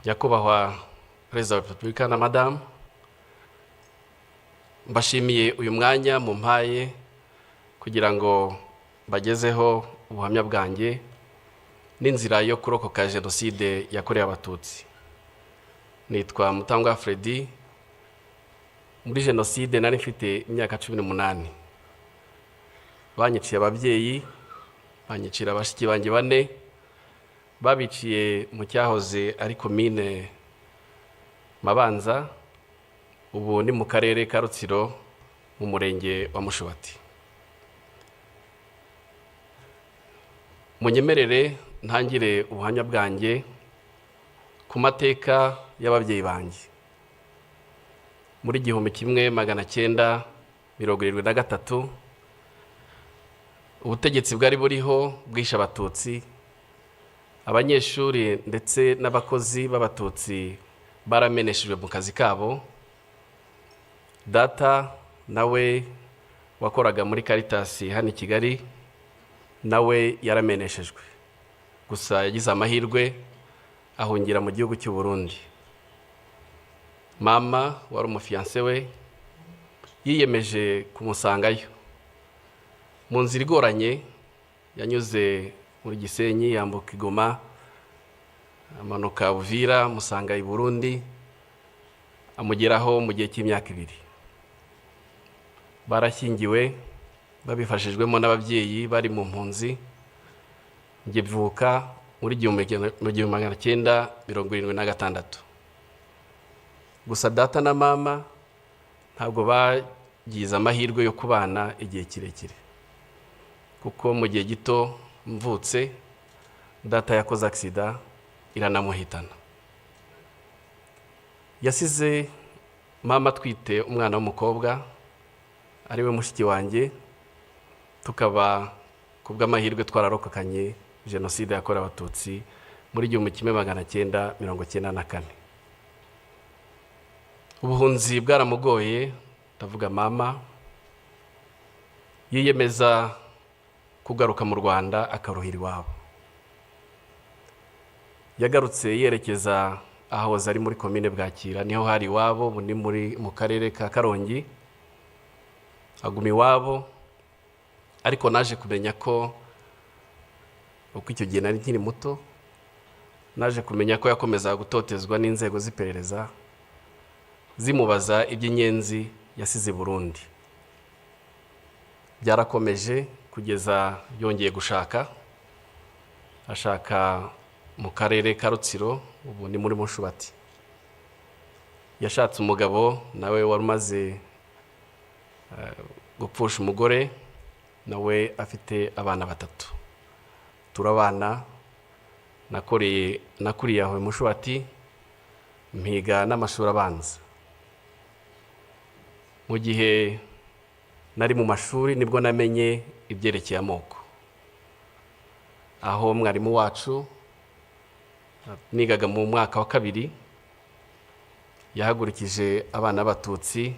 Nyakubahwa Perezida wa Repubulika na Madame, mbashimiye uyu mwanya mu mpaye kugira ngo bagezeho ubuhamya bwanjye n'inzira yo kurokoka Genocide yakorewe Abatutsi. Nitwa Mutangwa Freddy. Muri Genocide nari mfite imyaka 18. Banyiciye ababyeyi, banyicira abashiki banjye bane, babiciye mu cyahoze ari komine Mabanza, ubu ni mu karere ka Rutsiro mu murenge wa Mushubati. Munyemerere ntangire ubuhamya bwanjye ku mateka y'ababyeyi banjye. Muri 1973 ubutegetsi bwari buriho bwisha Abatutsi, abanyeshuri ndetse n'abakozi b'Abatutsi barameneshejwe mu kazi kabo. Data nawe wakoraga muri Caritas hano i Kigali, nawe yarameneshejwe, gusa yagize amahirwe ahungira mu gihugu cy'u Burundi. Mama wari umufiance we yiyemeje kumusangayo. Mu nzira igoranye yanyuze muri Gisenyi, yambuka Igoma, amanuka Uvira, musanga i Burundi, amugeraho mu gihe cy'imyaka 2. Barashyingiwe babifashijwemo n'ababyeyi bari mu mpunzi. Njye mvuka muri 1976. Gusa data na mama ntabwo bagize amahirwe yo kubana igihe kirekire, kuko mu gihe gito mvutse data yakoze accident iranamuhitana. Yasize mama twite umwana w'umukobwa ari we mushiki wanjye, tukaba kubw'amahirwe twararokokanye Genocide yakorewe Abatutsi muri 1994. Ubuhunzi bwaramugoye, ndavuga mama yiyemeza kugaruka mu Rwanda akaruhira iwabo. Yagarutse yerekeza aho ari muri komine Bwakira, niho hari iwabo, bundi mu karere ka Karongi. Aguma iwabo, ariko naje kumenya ko uko icyo gihe nari nkiri muto, naje kumenya ko yakomeza gutotezwa n'inzego z'iperereza zimubaza iby'inyenzi yasize Burundi. Byarakomeje kugeza yongeye gushaka, ashaka mu karere ka Rutsiro, ubu ni muri Mushubati. Yashatse umugabo nawe wari umaze gupfusha umugore, nawe afite abana 3. Turabana, nakuriye aho Mushubati, mpiga n'amashuri abanza. Mu gihe nari mu mashuri nibwo namenye ibyerekeye amoko. Aho mwarimu wacu nigaga mu mwaka wa 2 yahagurikije abana b'Abatutsi.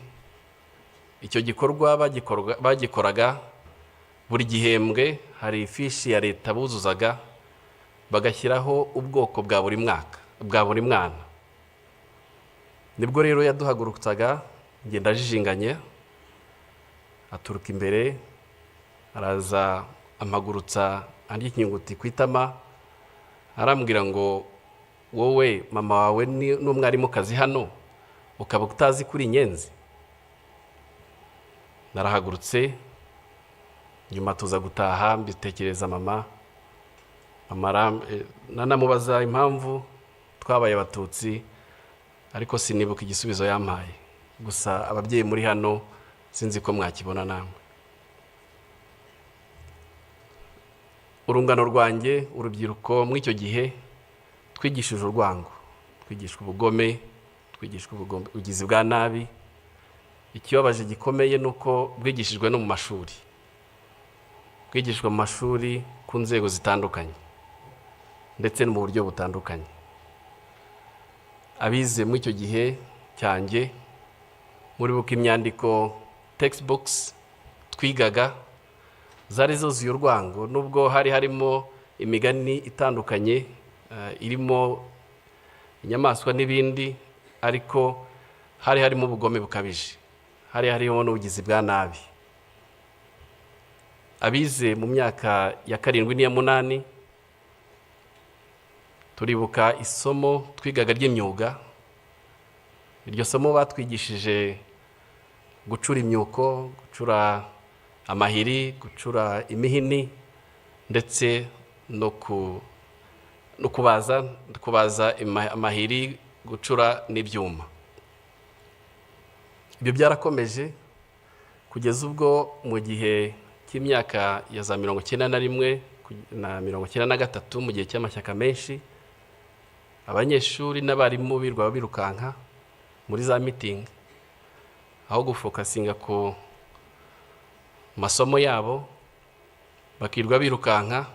Icyo gikorwa bagikoraga buri gihembwe, hari ifishi ya leta buzuzaga bagashyiraho ubwoko bwa buri mwaka, bwa buri mwana. Nibwo rero yaduhagurutsaga, ngenda jijinganye, aturuka imbere, araza amagurutsa andi ikinyuguti kwitama, arambwira ngo wowe mama wawe n'umwarimu kazi hano ukaba utazi kuri inyenzi. Narahagurutse, nyuma tuza gutaha, mbitekereza mama. Nanamubaza impamvu twabaye Abatutsi, ariko sinibuka igisubizo yampaye. Gusa ababyeyi muri hano sinzi ko mwakibona namwe. Urungano rwanjye, urubyiruko mw'icyo gihe twigishije urwango, twigishwa ubugome, twigishwa ubugizi bwa nabi. Ikibabaje gikomeye nuko bwigishijwe no mu mashuri. Bwigishwa mu mashuri ku nzego zitandukanye ndetse no mu buryo butandukanye. Abize mu icyo gihe cyanjye, muri buka imyandiko textbooks twigaga zari zuzuye urwango, nubwo hari harimo imigani itandukanye irimo inyamaswa n'ibindi, ariko hari harimo ubugome bukabije, hari hariho n'ubugizi bwa nabi. Abize mu myaka ya 7 n'iya 8 turibuka isomo twigaga ry'imyuga. Iryo somo batwigishije gucura imyuko, gucura amahiri, gucura imihini, ndetse no kubaza amahiri, gucura n'ibyuma. Ibyo byarakomeje kugeza ubwo mu gihe cy'imyaka ya za 91 na 93 mu gihe cy'amashyaka menshi, abanyeshuri n'abarimu birwa birukanka muri za meeting aho gufokasinga ku masomo yabo, bakirwa birukanka.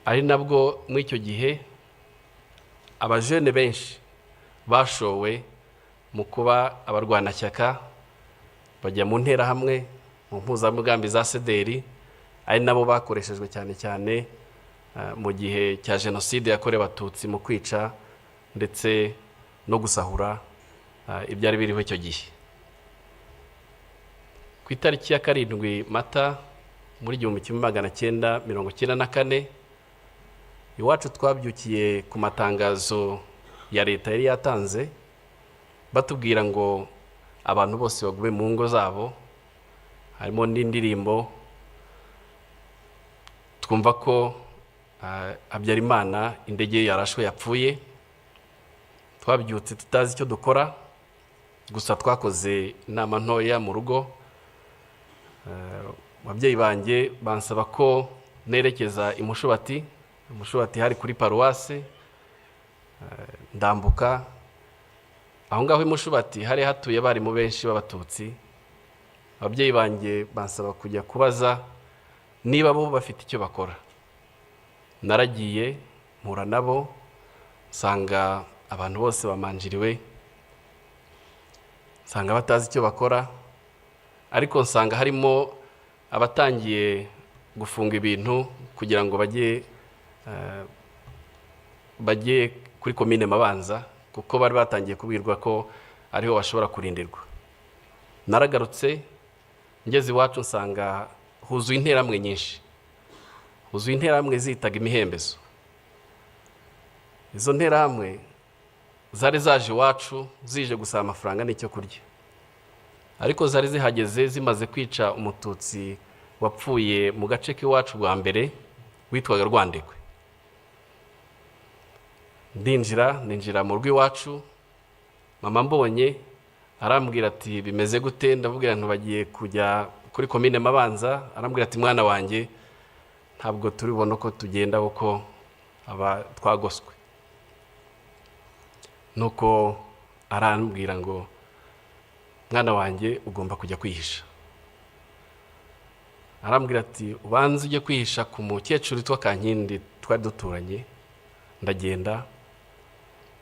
Ari nabwo muri icyo gihe abajene benshi bashowe mu kuba abarwanashyaka, bajya mu nterahamwe, mu mpuzamugambi za sederi, ari nabo bakoreshejwe cyane cyane mu gihe cya Genocide yakorewe abatutsi, mu kwica ndetse no gusahura ibyari biriho icyo gihe. Ku itariki ya 7 Mata muri 1994 iwacu twabyukiye ku matangazo ya leta yari yatanze batubwira ngo abantu bose bagume mu ngo zabo. Harimo n'indirimbo twumva ko Habyarimana indege yarashwe yapfuye. Twabyutse tutazi icyo dukora, gusa twakoze inama ntoya mu rugo. Ababyeyi banjye bansaba ko nerekeza imushubati hari kuri paruwase. Ndambuka aho ngaho imushubati hari hatuye abarimu benshi b'abatutsi. Ababyeyi banjye bansaba kujya kubaza niba bo bafite icyo bakora. Naragiye mpura nabo, nsanga abantu bose bamanjiriwe, nsanga batazi icyo bakora, ariko nsanga harimo abatangiye gufunga ibintu kugira ngo bajye kuri komine Mabanza, kuko bari batangiye kubwirwa ko ariho bashobora kurindirwa. Naragarutse ngeze iwacu nsanga huzuye interamwe nyinshi, huzuye interamwe zitaga imihembezo. Izo nterahamwe zari zaje iwacu zije gusaba amafaranga n'icyo kurya, ariko zari zihageze zimaze kwica umututsi wapfuye mu gace k'iwacu bwa mbere witwaga Rwandekwe. Ninjira mu rugo iwacu, mama mbonye arambwira ati bimeze gute? Ndavugira nti bagiye kujya kuri komine Mabanza. Arambwira ati mwana wanjye ntabwo turibona ko tugenda uko aba twagoswe. Nuko arambwira ngo mwana wanjye ugomba kujya kwihisha. Arambwira ati ubanze ujye kwihisha ku mukecuru witwa Kankindi twari duturanye. Ndagenda,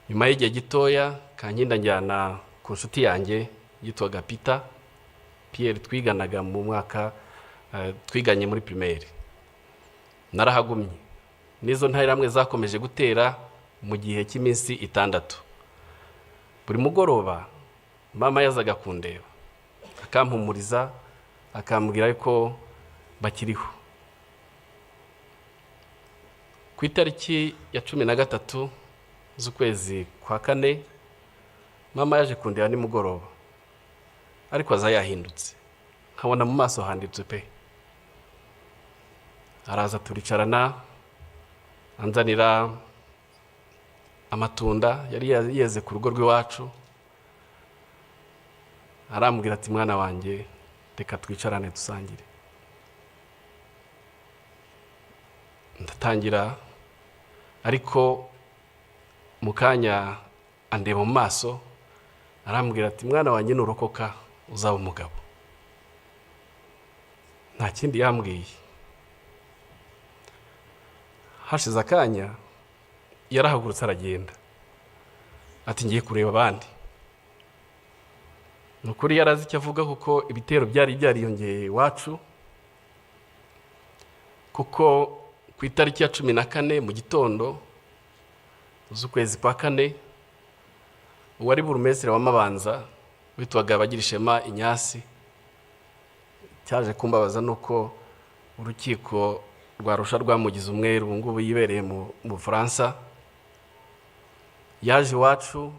nyuma y'igihe gitoya Kankindi anjyana ku nshuti yanjye yitwaga Pierre, twiganaga mu mwaka twiganye muri primaire. Narahagumye. Nizo nterahamwe zakomeje gutera mu gihe cy'iminsi 6. Buri mugoroba mama yazaga kundeba, akampumuriza, akambwira ko bakiriho. Ku itariki ya 13 z'ukwezi kwa 4 mama yaje kundeba nimugoroba, ariko aza yahindutse, nkabona mu maso handitse pe. Araza turicarana, anzanira amatunda yari yeze ku rugo rw'iwacu. Arambwira ati mwana wanjye reka twicarane dusangire. Ndatangira, ariko mu kanya andeba mu maso, arambwira ati mwana wanjye nurokoka uzaba umugabo. Nta kindi yambwiye. Hashize akanya yarahagurutse aragenda, ati ngiye kureba abandi. Nukuri yarazi icyo avuga, kuko ibitero byari byariyongeye iwacu, kuko ku itariki ya 14 mu gitondo z'ukwezi kwa kane uwari burumestre wa Mabanza witwaga Bagirishema Inyasi cyaje kumbabaza nuko urukiko rwa Arusha rwamugize umweru ngubu yibereye mu France. Yaje iwacu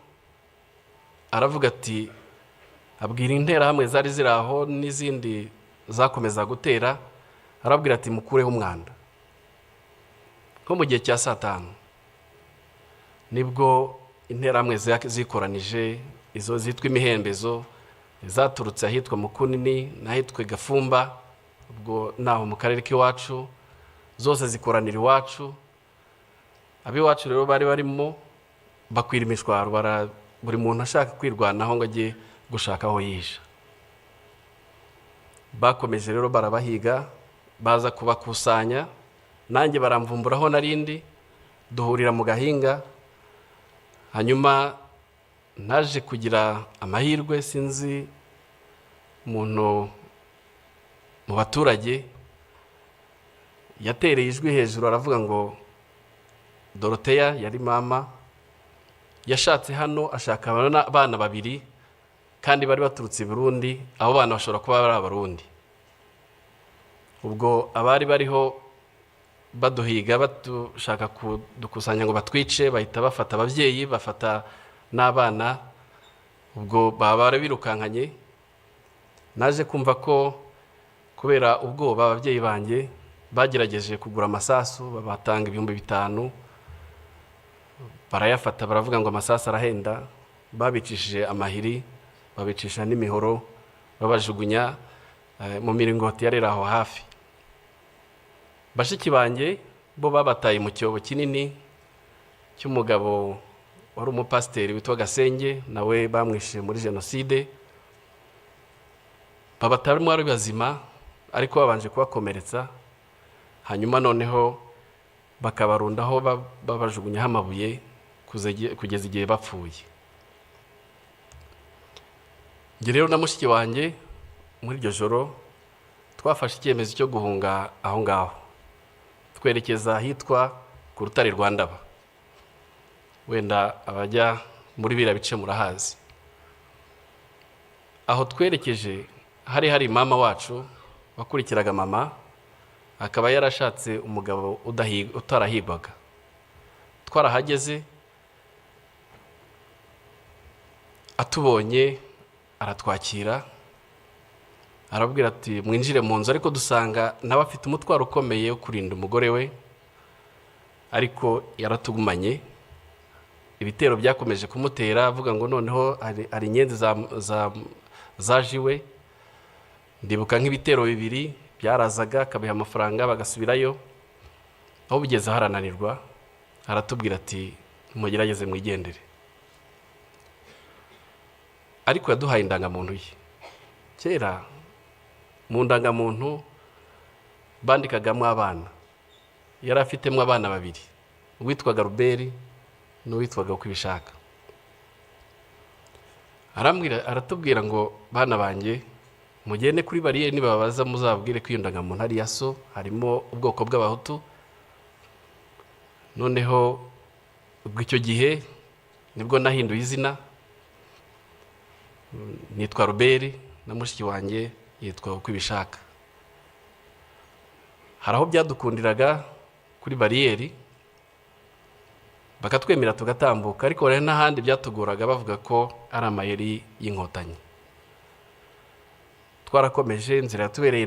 aravuga ati abwira intera hamwe zari ziraho n'izindi zakomeza gutera, arabwira ati mukureho umwanda. Ko mu gihe cya saa 5 nibwo intera hamwe zikoranije, izo zitwa imihembezo zaturutse ahitwa Mukunini n'ahitwa Gafumba, ubwo naho mu karere k'iwacu, zose zikoranira iwacu. Abiwacu rero bari barimo bakwira imishwaro, buri muntu ashaka kwirwanaho ngo ajye gushaka aho yisha. Bakomeje rero barabahiga, baza kubakusanya, nanjye baramvumburaho narindi, duhurira mu gahinga. Hanyuma naje kugira amahirwe, sinzi umuntu mu baturage yatereye ijwi hejuru aravuga ngo Dorothea yari mama yashatse hano, ashaka abana babiri kandi bari baturutse i Burundi. Abo bana bashobora kuba bari abarundi. Ubwo abari bariho baduhiga batushaka kudukusanya ngo batwice, bahita bafata ababyeyi, bafata n'abana. Ubwo baba birukankanye. Naje kumva ko kubera ubwoba ababyeyi banjye bagerageje kugura amasasu, babatanga 5,000, barayafata, baravuga ngo amasasu arahenda. Babicishije amahiri, babicisha n'imihoro, babajugunya mu miringoti yarera aho hafi. Bashiki banjye bo babataye mu cyobo kinini cy'umugabo wari umupasiteri witwa Gasenge, nawe bamwishe muri Genocide. Babatarimo ari bazima ariko babanje kubakomeretsa, hanyuma noneho bakabarundaho babajugunyaho amabuye kugeza igihe bapfuye. Nge rero na mushiki wanjye muri iryo joro twafashe icyemezo cyo guhunga aho ngaho, twerekeza ahitwa ku Rutare Rwanda. Wenda abajya muri bira bice murahazi. Aho twerekeje hari mama wacu wakurikiraga mama, akaba yarashatse umugabo utarahigwaga. Twarahageze, atubonye aratwakira, arabwira ati mwinjire mu nzu, ariko dusanga nawe afite umutwaro ukomeye wo kurinda umugore we, ariko yaratugumanye. Ibitero byakomeje kumutera, avuga ngo noneho ari inyenzi zajiwe. Ndibuka nk'ibitero 2 byarazaga, akabiha amafaranga bagasubirayo. Aho bigeze harananirwa, aratubwira ati mugerageze mwigendere. Ariko yaduhaye indangamuntu ye. Kera mu ndangamuntu bandikagamo abana, yari afitemo abana 2, uwitwaga Ruberi n'uwitwaga Kwibishaka. Aratubwira ngo bana banjye mugende kuri bariyeri, nibabaza muzabwire ko iyo ndangamuntu ari ya so, harimo ubwoko bw'abahutu. Noneho ubwo icyo gihe nibwo nahinduye izina, nitwa Ruberi na mushiki wanjye yitwa Kwibishaka. Hari aho byadukundiraga kuri bariyeri bakatwemera tugatambuka, ariko rero n'ahandi byatugoraga bavuga ko ari amayeri y'inkotanyi. Twarakomeje, inzira yatubereye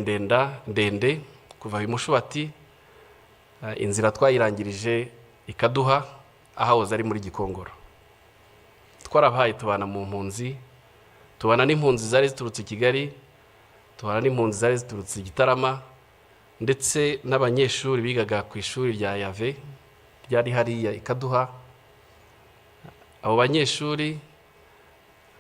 ndende kuva Mushubati. Inzira twayirangirije ikaduha ahahoze ari muri Gikongoro. Twarabaye tubana mu mpunzi, tubana n'impunzi zari ziturutse Kigali, tubana n'impunzi zari ziturutse Gitarama, ndetse n'abanyeshuri bigaga ku ishuri rya Yave ryari hariya ikaduha. Abo banyeshuri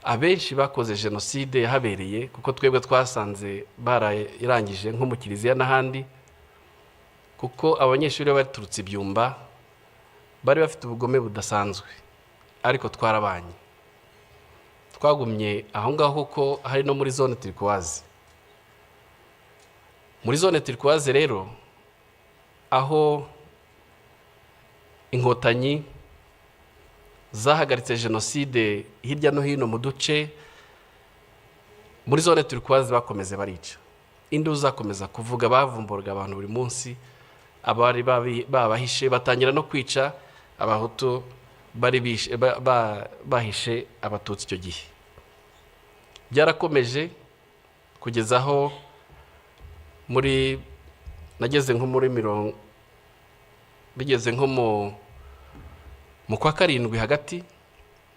abenshi bakoze Genocide yahabereye, kuko twebwe twasanze barayirangije nko mu Kiliziya n'ahandi, kuko abanyeshuri baturutse Ibyumba bari bafite ubugome budasanzwe, ariko twarabanye. Twagumye aho ngaho kuko hari no muri zone turquoise. Muri zone turquoise rero aho inkotanyi zahagaritse Genocide hirya no hino mu duce muri zone turi kwazi bakomeze barica. Indi uzakomeza kuvuga bavumburwa abantu buri munsi, abari babahishe batangira no kwica abahutu bari bahishe abatutsi icyo gihe. Byarakomeje kugeza aho muri nageze nko muri bigeze nko mu kwa karindwi hagati,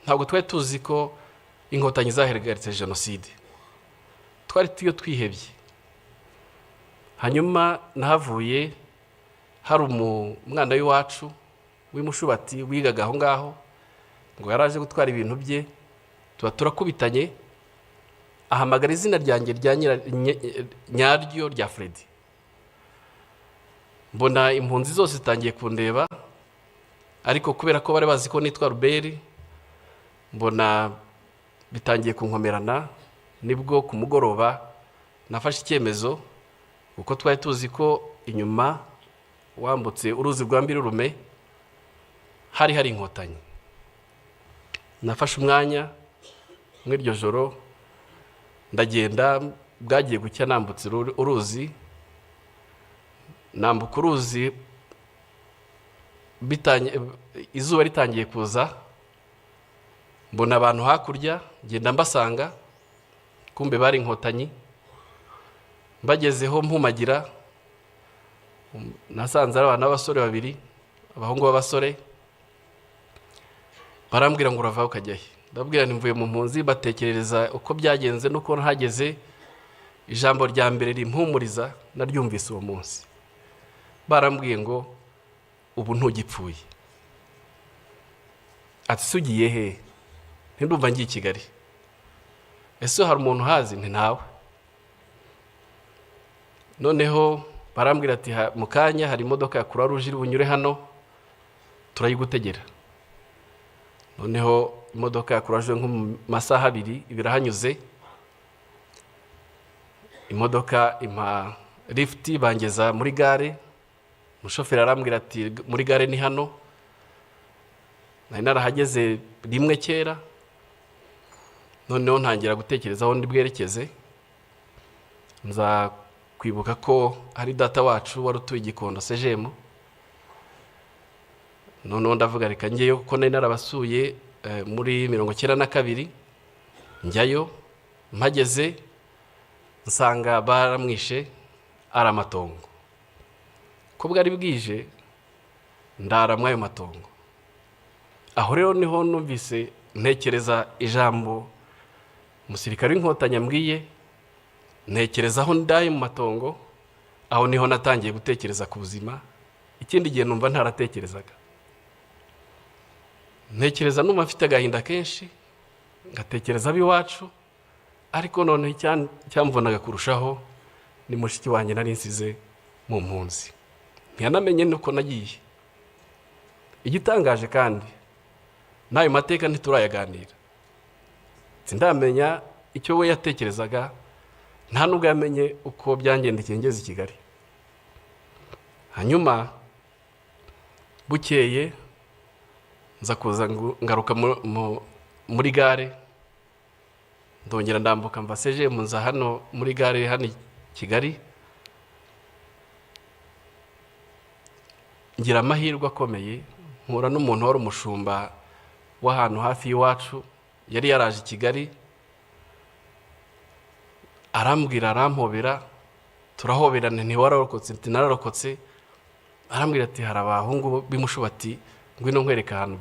ntabwo twari tuzi ko inkotanyi zahagaritse Genocide. Twari tuyo twihebye. Hanyuma nahavuye hari umwana w'iwacu w'imushubati wigaga aho ngaho, ngo yaraje gutwara ibintu bye, tuba turakubitanye, ahamagara izina ryanjye nyaryo rya Freddy. Mbona impunzi zose zitangiye kundeba, ariko kubera ko bari bazi ko nitwa Ruberi, mbona bitangiye kunkomerana. Nibwo ku mugoroba nafashe icyemezo, uko twari tuzi ko inyuma wambutse uruzi rwa Mbirurume hari inkotanyi. Nafashe umwanya mw'iryo joro ndagenda, bwagiye gucya nambutse uruzi, nambuka uruzi izuba ritangiye kuza, mbona abantu hakurya, ngenda mbasanga, kumbe bari inkotanyi. Mbagezeho mpumagira, nasanze ari abana b'abasore babiri, abahungu b'abasore. Barambwira ngo urava ukajya he? Ndababwira nti mvuye mu mpunzi. Batekerereza uko byagenze nuko nahageze. Ijambo rya mbere rimpumuriza naryumvise uwo munsi. Barambwiye ngo ubu ntugipfuye. Ati sugiye he? Ndumva ngiye i Kigali. Ese hari umuntu hazi? Nti ntawe. Noneho barambwira ati mu kanya hari imodoka ya Croix-Rouge iri bunyure hano, turayigutegera. Noneho imodoka ya Croix-Rouge nko mu masaha 2 ibirahanyuze. Imodoka impa lift bangeza muri gare. Umushoferi arambwira ati muri gare ni hano. Nari narahageze rimwe kera. Noneho ntangira gutekereza aho ndi bwerekeze. Nza kwibuka ko hari data wacu wari utuye Gikondo Sejemo. Noneho ndavuga reka ngeyo kuko nari narabasuye muri 92 njyayo. Mpageze nsanga baramwishe ari amatongo. Ko bwari bwije ndara mwayo matongo. Aho rero niho numvise ntekereza ijambo umusirikare w'inkotanyi ambwiye, ntekereza aho ndaye mu matongo. Aho niho natangiye gutekereza ku buzima. Ikindi gihe numva ntaratekerezaga. Ntekereza numva mfite agahinda kenshi, ngatekereza abiwacu, ariko none cyamvunaga kurushaho ni mushiki wanjye nari nsize mu mpunzi. Ntiyanamenye nuko nagiye. Igitangaje kandi nayo mateka ntiturayaganira. Sindamenya icyo we yatekerezaga, nta nubwo yamenye uko byangendekeye ngeze i Kigali. Hanyuma bukeye nza kuza ngaruka muri gare, ndongera ndambuka mva Sejemo nza hano muri gare hano i Kigali. Ngira amahirwe akomeye, nkura n'umuntu wari umushumba w'ahantu hafi y'iwacu, yari yaraje i Kigali. Arambwira, arampobera, turahoberana. Ntiwararokotse? Nti nararokotse. Arambwira ati hari abahungu b'imushubati, ngwino nkwereka ahantu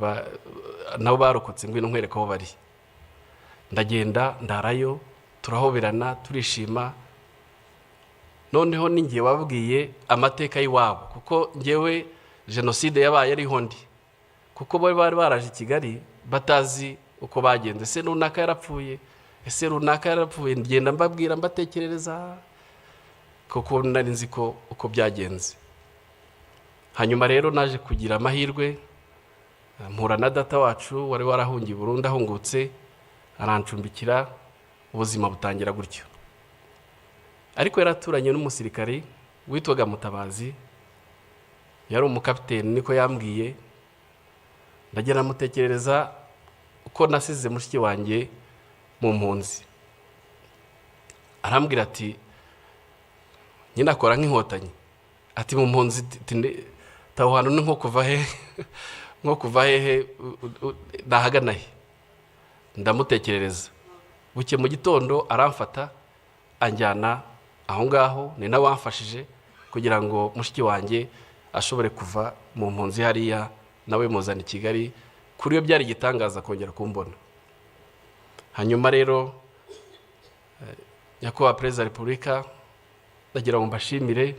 nabo barokotse, ngwino nkwereka aho bari. Ndagenda ndarayo, turahoberana, turishima. Noneho ningiye wabwiye amateka y'iwabo, kuko ngewe Genocide yabaye ariho ndi, kuko bari baraje i Kigali batazi uko bagenze. Ese runaka yarapfuye, ese runaka yarapfuye. Ngenda mbabwira, mbatekerereza, kuko nari nzi ko uko byagenze. Hanyuma rero naje kugira amahirwe, mpura na data wacu wari warahungiye Burundi, ahungutse arancumbikira, ubuzima butangira gutyo. Ariko yaraturanye n'umusirikari witwaga Mutabazi, yari umukapiteni niko yambwiye. Ndagera mutekerereza uko nasize mushiki wanjye mu mpunzi. Arambwira ati nyina akora nk'inkotanyi, ati mu mpunzi taho hantu ni nko kuva he nko kuva hehe nahagana he. Ndamutekerereza, buke mu gitondo aramfata anjyana aho ngaho, ni nawe wamfashije kugira ngo mushiki wanjye ashobore kuva mu mpunzi hariya, nawe muzana i Kigali. Kuri yo byari igitangaza kongera kumbona. Hanyuma rero nyakubahwa Perezida wa Repubulika, ndagira ngo mbashimire,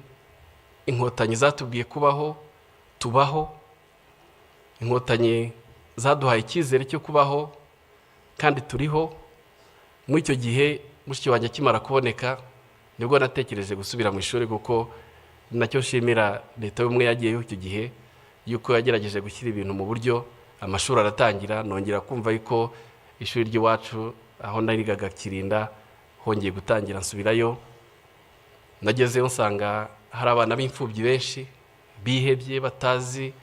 inkotanyi zatubwiye kubaho tubaho, inkotanyi zaduhaye icyizere cyo kubaho kandi turiho. Muri icyo gihe mushiki wanjye akimara kuboneka nibwo natekereje gusubira mu ishuri, kuko nacyo nshimira leta y'ubumwe yagiyeho icyo gihe, yuko yagerageje gushyira ibintu mu buryo. Amashuri aratangira, nongera kumva yuko ishuri ry'iwacu aho narigaga Kirinda hongeye gutangira, nsubirayo. Nagezeyo nsanga hari abana b'imfubyi benshi bihebye batazi,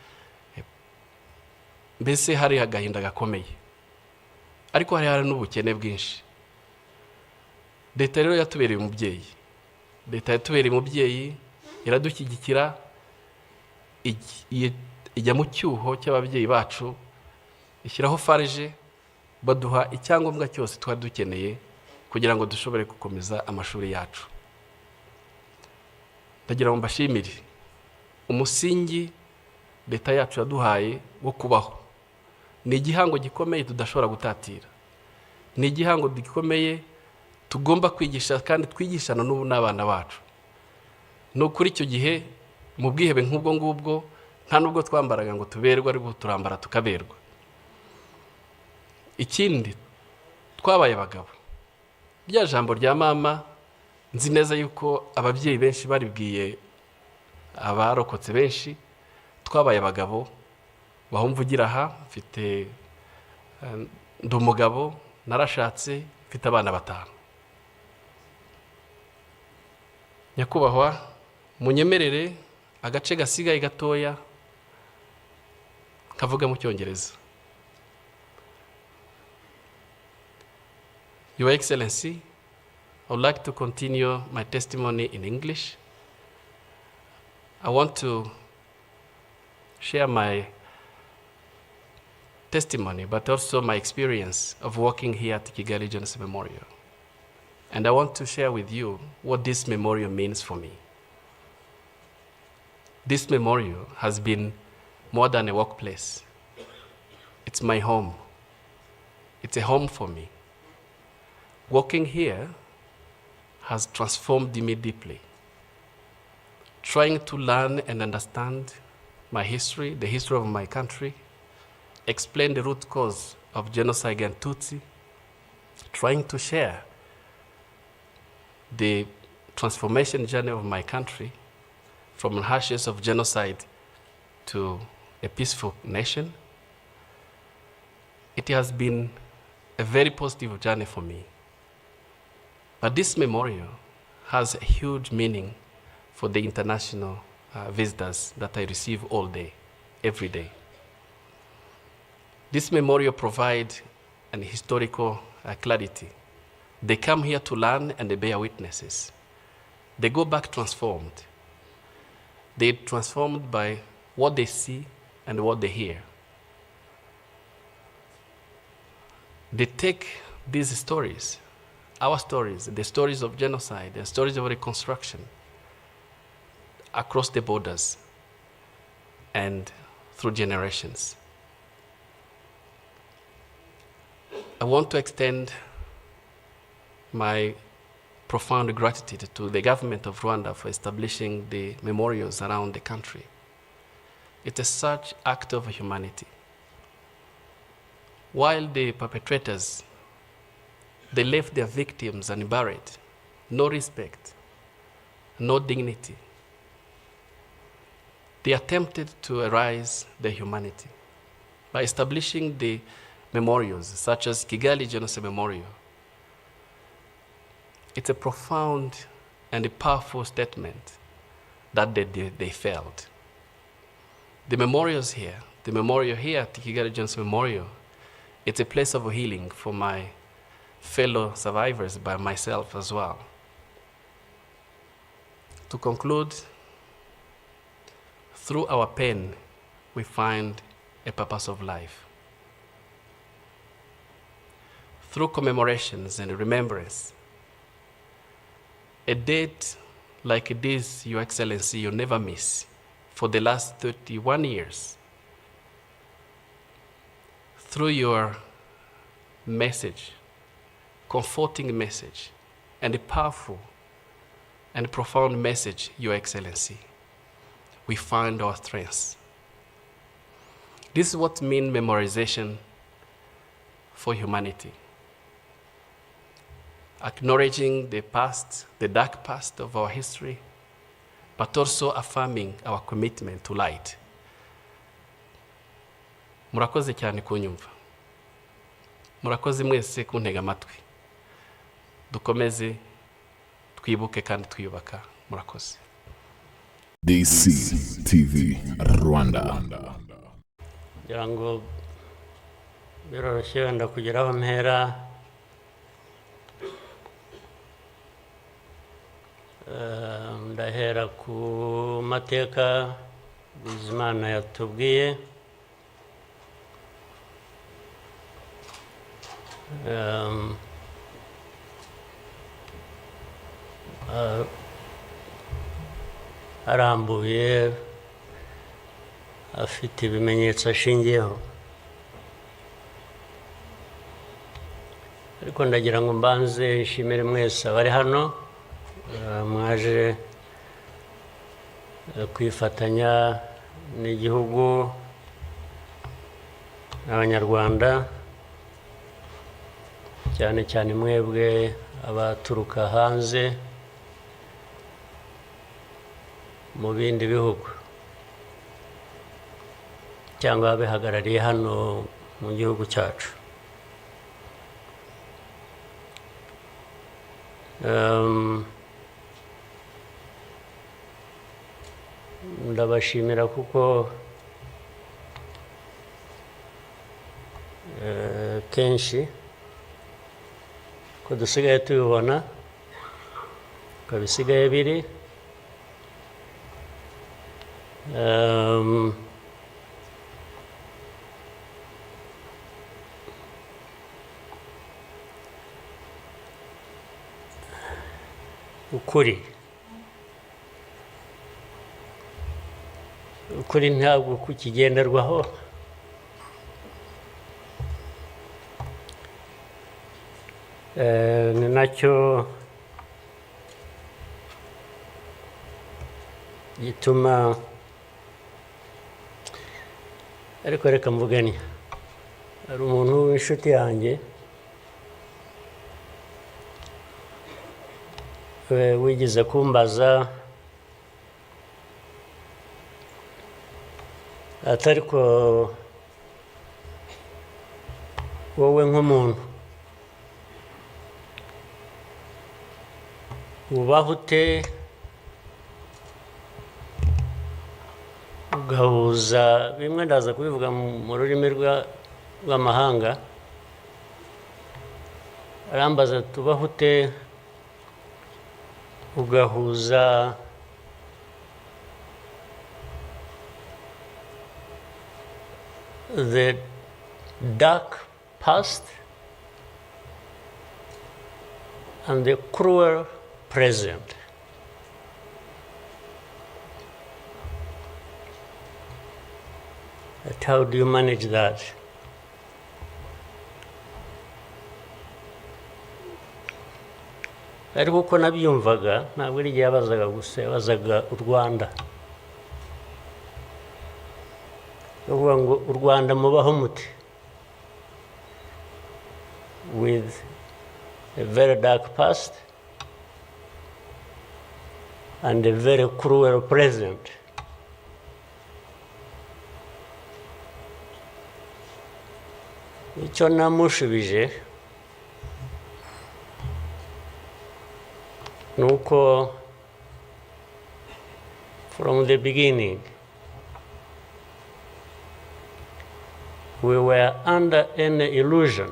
mbese hari agahinda gakomeye, ariko hari n'ubukene bwinshi. Leta rero yatubereye umubyeyi, leta yatubereye umubyeyi, iradushyigikira, ijya mu cyuho cy'ababyeyi bacu, ishyiraho farije, baduha icyangombwa cyose twari dukeneye kugira ngo dushobore gukomeza amashuri yacu. Ndagira ngo mbashimire umusingi leta yacu yaduhaye wo kubaho. Ni igihango gikomeye tudashobora gutatira, ni igihango gikomeye tugomba kwigisha kandi twigishana n'ubu n'abana bacu. No kuri icyo gihe mu bwihebe nk'ubwo ngubwo nta nubwo twambaraga ngo tuberwe, ariko turambara tukaberwa. Ikindi, twabaye abagabo. Rya jambo rya mama nzi neza yuko ababyeyi benshi baribwiye abarokotse benshi, twabaye abagabo. Bahumvugira aha, mfite ndi umugabo, narashatse, mfite abana 5. Nyakubahwa, munyemerere agace gasigaye gatoya kavuga mu Cyongereza. Your Excellency, I would like to continue my testimony in English. I want to share my testimony, but also my experience of working here at Kigali Genocide Memorial. And I want to share with you what this memorial means for me. This memorial has been more than a workplace. It's my home. It's a home for me. Working here has transformed me deeply. Trying to learn and understand my history, the history of my country, explain the root cause of genocide against Tutsi, trying to share the transformation journey of my country from the ashes of genocide to a peaceful nation. It has been a very positive journey for me. But this memorial has a huge meaning for the international visitors that I receive all day, every day. This memorial provides an historical clarity. They come here to learn and they bear witnesses. They go back transformed. They're transformed by what they see and what they hear. They take these stories, our stories, the stories of genocide, the stories of reconstruction, across the borders and through generations. I want to extend my profound gratitude to the government of Rwanda for establishing the memorials around the country. It is such act of humanity. While the perpetrators, they left their victims unburied, no respect, no dignity. They attempted to erase their humanity by establishing the memorials, such as Kigali Genocide Memorial. It's a profound and a powerful statement that they failed. The memorials here, the memorial here at Kigali Genocide Memorial, It's a place of healing for my fellow survivors, by myself as well. To conclude, through our pain, we find a purpose of life. Through commemorations and remembrance, a date like this, Your Excellency, you never miss for the last 31 years. Through your message, comforting message, and a powerful and profound message, Your Excellency, we find our strengths. This is what means memorization for humanity. Acknowledging the past, the dark past of our history, but also affirming our commitment to light. Murakoze cyane kunyumva. Murakoze mwese kuntega amatwi. Dukomeze twibuke kandi twiyubaka. Murakoze. DC TV Rwanda. Yango biroroshye wenda kugeraho mpera. Ndahera ku mateka Bizimana yatubwiye. Arambuye afite ibimenyetso ashingiyeho, ariko ndagira ngo mbanze nshimire mwese abari hano mwaje kwifatanya n'igihugu n'Abanyarwanda, cyane cyane mwebwe abaturuka hanze mu bindi bihugu cyangwa abihagarariye hano mu gihugu cyacu. Ndabashimira kuko kenshi ko dusigaye tubibona ko bisigaye biri ukuri ntabwo kukigenderwaho. Ni nacyo gituma, ariko reka mvugane, hari umuntu w'inshuti yanjye wigeze kumbaza ati ariko wowe nk'umuntu ubaho ute ugahuza bimwe, ndaza kubivuga mu rurimi rw'amahanga, arambaza tubaho ute ugahuza the dark past and the cruel present. But how do you manage that? Ariko uko nabyumvaga ntabwo ari igihe yabazaga gusa, yabazaga u Rwanda. Uvuga ngo u Rwanda mubaho muti, with a very dark past and a very cruel present. Icyo namushubije nuko from the beginning we were under any illusion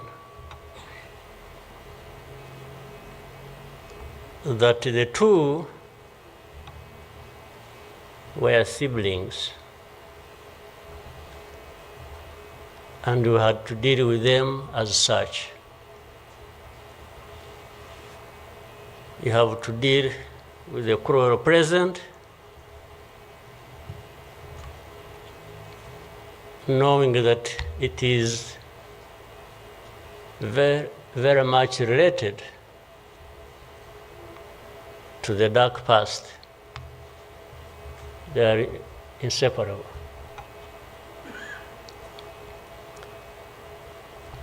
that the two were siblings, and we had to deal with them as such. You have to deal with the cruel present, knowing that it is very, very much related to the dark past. They are inseparable.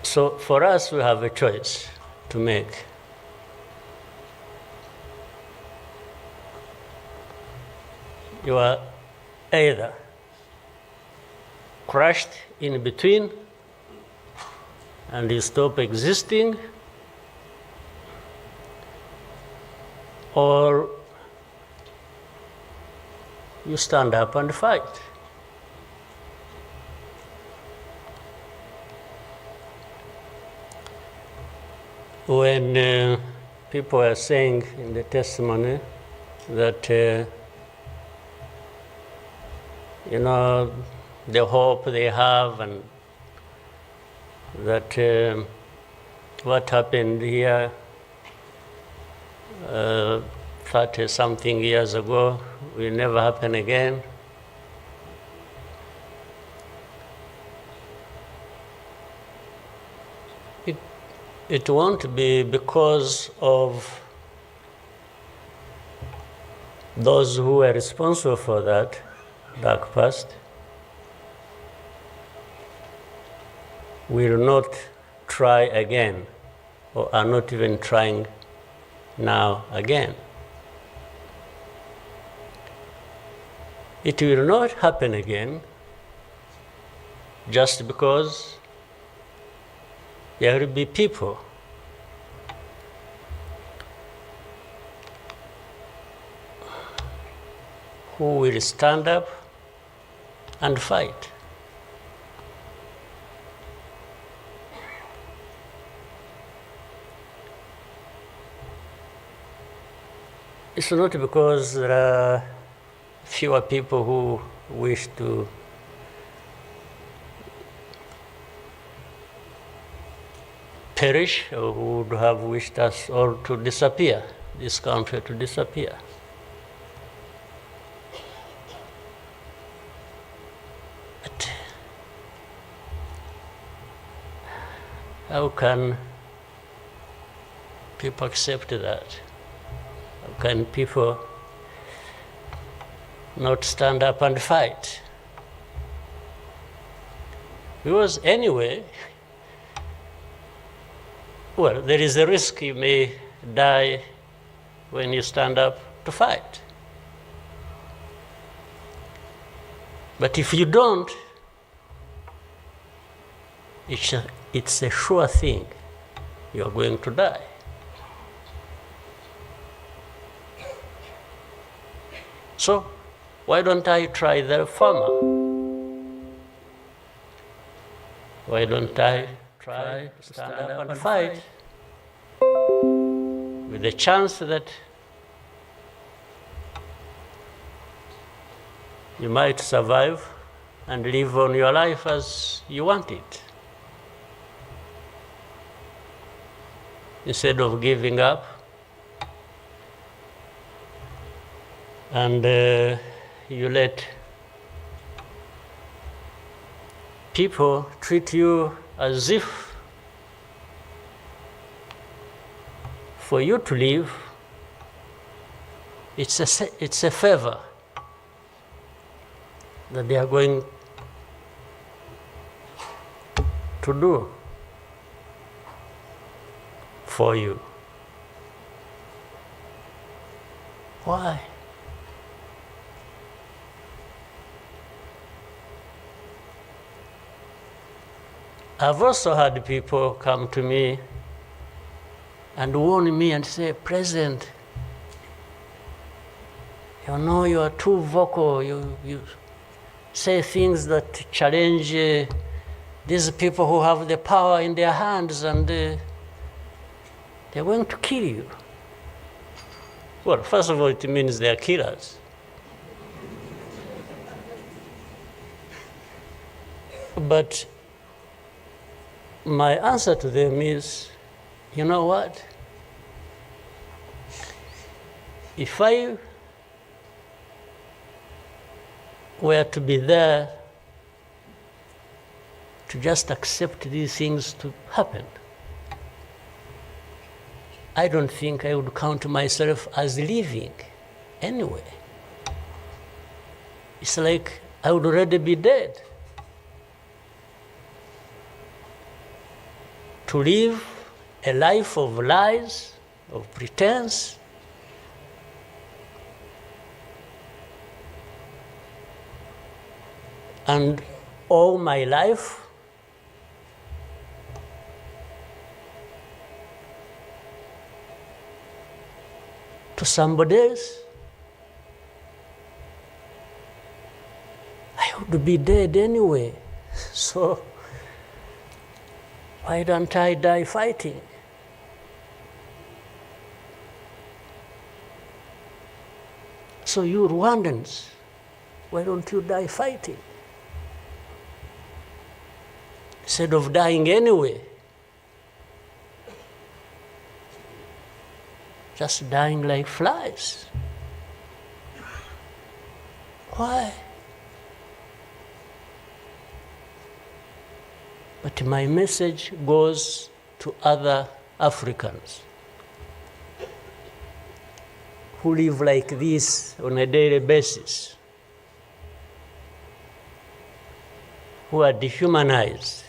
So for us, we have a choice to make. You are either crushed in between and you stop existing, or you stand up and fight. When people are saying in the testimony that you know, the hope they have, and that what happened here 30-something years ago will never happen again. It won't be because of those who were responsible for that dark past will not try again, or are not even trying now again. It will not happen again just because there will be people who will stand up and fight. It's not because there are fewer people who wish to perish, or who would have wished us all to disappear, this country to disappear. But how can people accept that? How can people not stand up and fight? Because anyway, well, there is a risk you may die when you stand up to fight. But if you don't, it's a sure thing you are going to die. So why don't I try the former? Why don't I try to stand up and fight with the chance that you might survive and live on your life as you want it, instead of giving up and you let people treat you as if for you to live, it's a favor that they are going to do for you. Why? I've also had people come to me and warn me and say, President, you know you are too vocal, you say things that challenge these people who have the power in their hands and they're going to kill you. Well, first of all, it means they're killers. But my answer to them is, you know what? If I were to be there to just accept these things to happen, I don't think I would count myself as living anyway. It's like I would already be dead. To live a life of lies, of pretense, and all my life to somebody else, I would be dead anyway. So why don't I die fighting? So you Rwandans, why don't you die fighting? Instead of dying anyway, just dying like flies. Why? But my message goes to other Africans who live like this on a daily basis, who are dehumanized.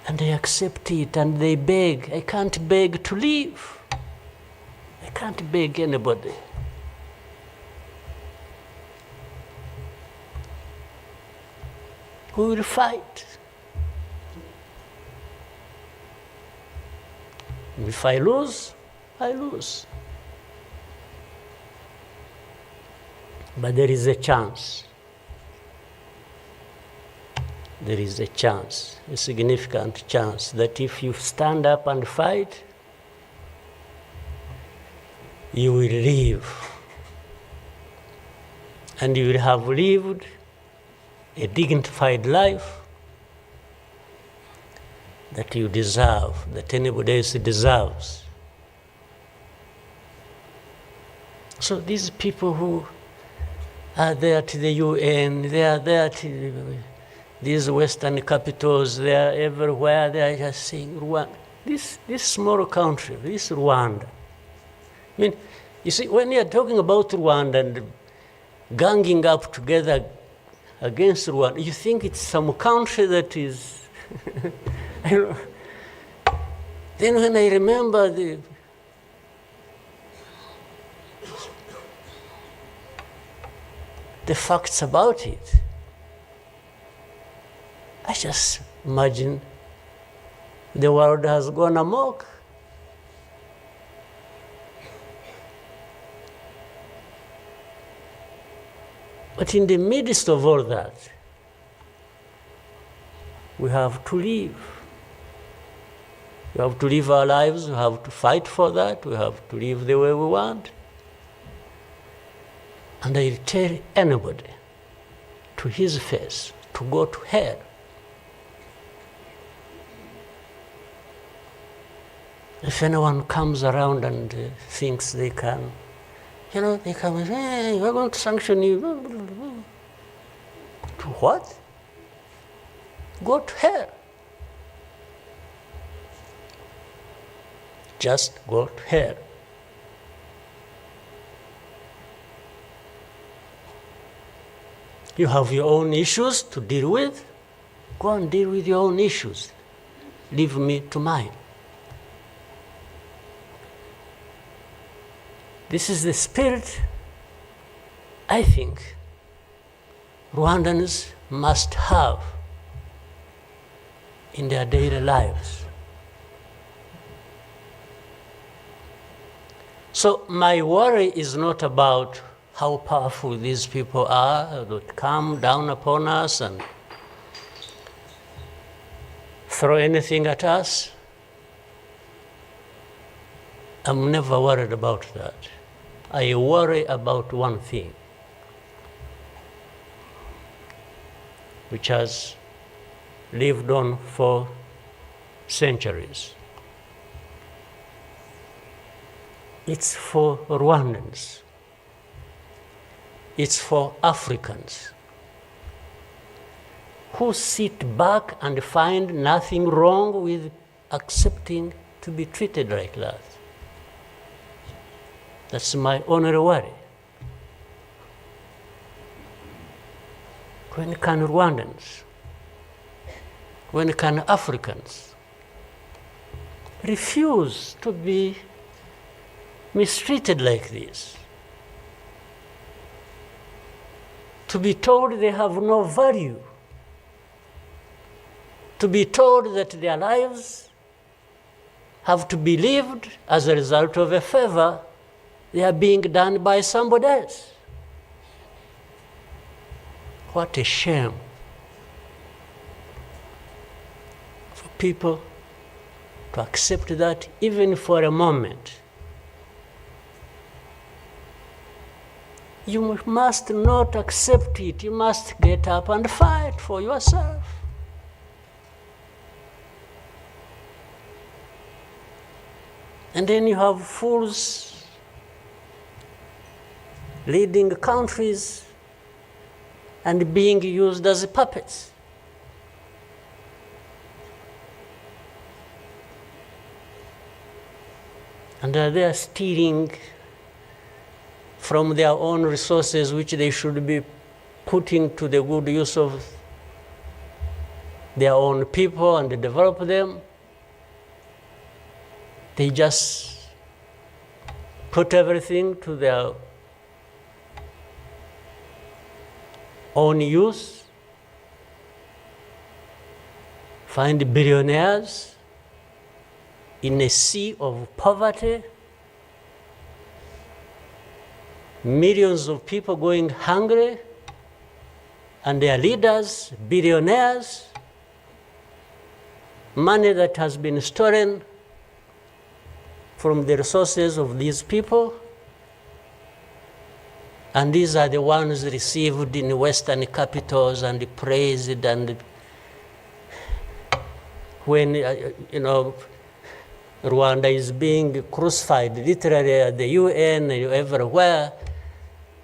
And they accept it and they beg. I can't beg to live. I can't beg anybody. We will fight. If I lose, I lose. But there is a chance. There is a chance, a significant chance, that if you stand up and fight, you will live. And you will have lived a dignified life that you deserve, that anybody else deserves. So these people who are there to the UN, they are there to these Western capitals, they are everywhere, they are just saying, Rwanda, this small country, this Rwanda. I mean, you see, when you are talking about Rwanda and ganging up together against Rwanda, you think it's some country that is, I don't know. Then when I remember the facts about it, I just imagine the world has gone amok. But in the midst of all that, we have to live. We have to live our lives, we have to fight for that, we have to live the way we want. And I tell anybody to his face to go to hell. If anyone comes around and thinks they can, they come and say, hey, we're going to sanction you. To what? Go to hell. Just go to hell. You have your own issues to deal with. Go and deal with your own issues. Leave me to mine. This is the spirit, I think, Rwandans must have in their daily lives. So my worry is not about how powerful these people are that come down upon us and throw anything at us. I'm never worried about that. I worry about one thing, which has lived on for centuries. It's for Rwandans. It's for Africans who sit back and find nothing wrong with accepting to be treated like that. That's my only worry. When can Rwandans, when can Africans refuse to be mistreated like this? To be told they have no value, to be told that their lives have to be lived as a result of a favor they are being done by somebody else. What a shame for people to accept that even for a moment. You must not accept it. You must get up and fight for yourself. And then you have fools leading countries and being used as puppets. And they are stealing from their own resources, which they should be putting to the good use of their own people and develop them. They just put everything to their own use, find billionaires in a sea of poverty, millions of people going hungry, and their leaders, billionaires, money that has been stolen from the resources of these people. And these are the ones received in Western capitals and praised. And when, Rwanda is being crucified, literally at the UN, everywhere,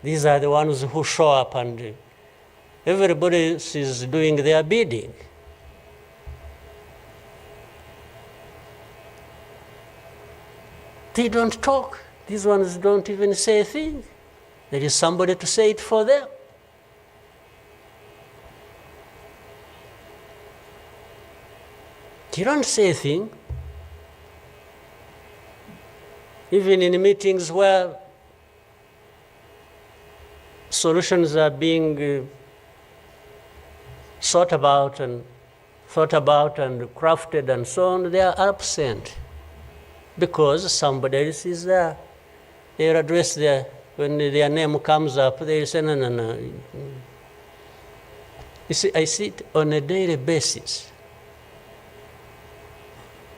these are the ones who show up and everybody is doing their bidding. They don't talk. These ones don't even say a thing. There is somebody to say it for them. You don't say a thing. Even in meetings where solutions are being thought about and crafted and so on, they are absent because somebody else is there. They are addressed there. When their name comes up, they say, no. You see, I see it on a daily basis.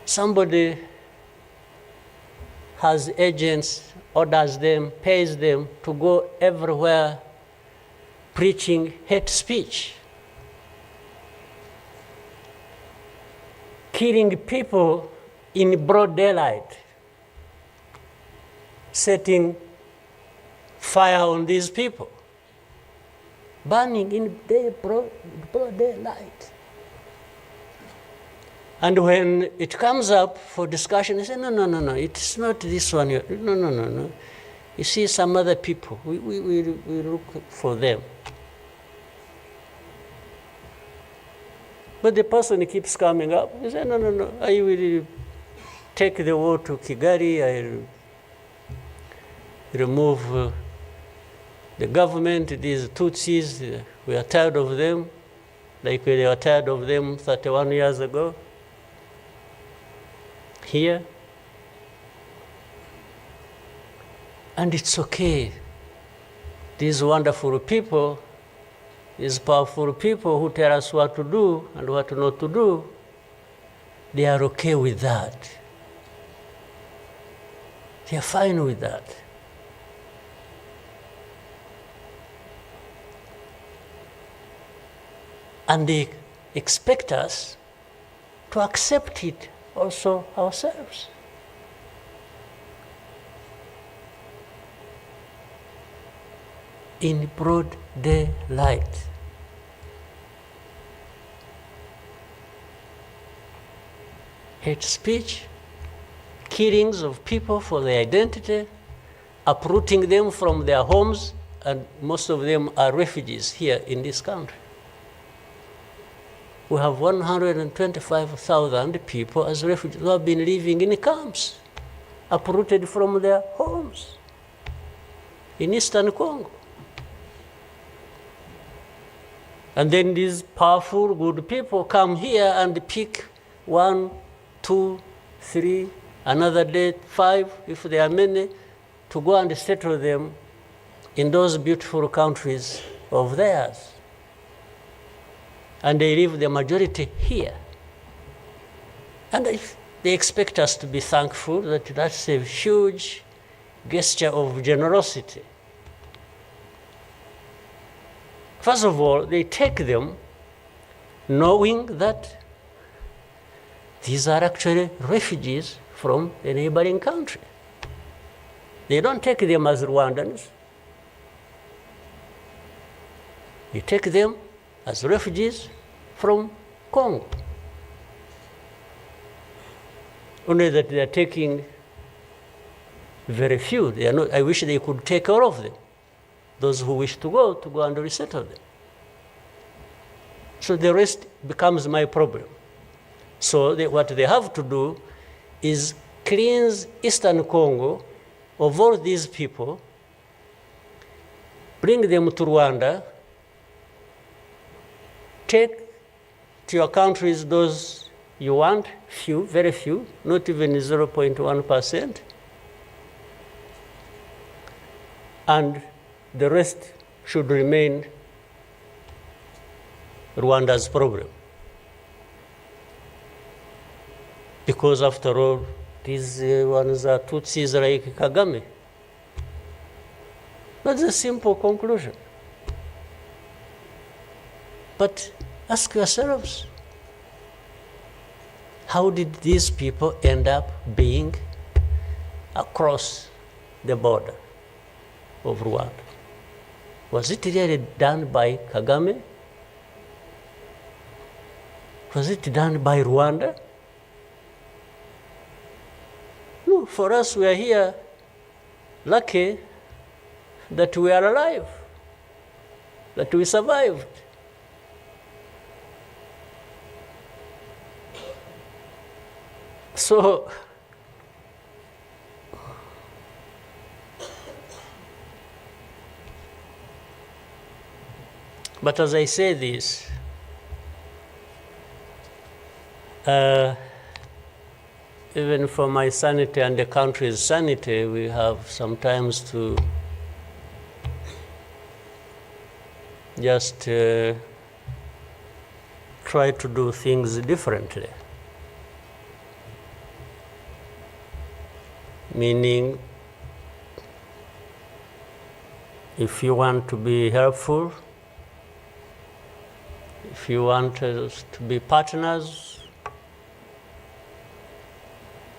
Somebody has agents, orders them, pays them to go everywhere preaching hate speech, killing people in broad daylight, setting fire on these people, burning in broad daylight. And when it comes up for discussion, they say, no, it's not this one. No. You see some other people, we look for them. But the person keeps coming up. He says, no, I will take the war to Kigali, I remove the government, these Tutsis, we are tired of them, like we were tired of them 31 years ago. Here. And it's okay. these wonderful people, these powerful people who tell us what to do and what not to do, they are okay with that. They are fine with that. And they expect us to accept it also ourselves. In broad daylight. Hate speech, killings of people for their identity, uprooting them from their homes, and most of them are refugees here in this country. We have 125,000 people as refugees who have been living in camps, uprooted from their homes in eastern Congo. And then these powerful, good people come here and pick 1, 2, 3, another day 5, if there are many, to go and settle them in those beautiful countries of theirs. And they leave the majority here. And they expect us to be thankful that that's a huge gesture of generosity. First of all, they take them knowing that these are actually refugees from a neighboring country. They don't take them as Rwandans. They take them as refugees from Congo. Only that they are taking very few. They are not, I wish they could take all of them. Those who wish to go and resettle them. So the rest becomes my problem. So what they have to do is cleanse Eastern Congo of all these people, bring them to Rwanda, take to your countries those you want, few, very few, not even 0.1%, and the rest should remain Rwanda's problem. Because after all, these ones are Tutsis like Kagame. That's a simple conclusion. But ask yourselves, how did these people end up being across the border of Rwanda? Was it really done by Kagame? Was it done by Rwanda? No, for us, we are here lucky that we are alive, that we survived. So, but as I say this, even for my sanity and the country's sanity, we have sometimes to just try to do things differently. Meaning, if you want to be helpful, if you want us to be partners,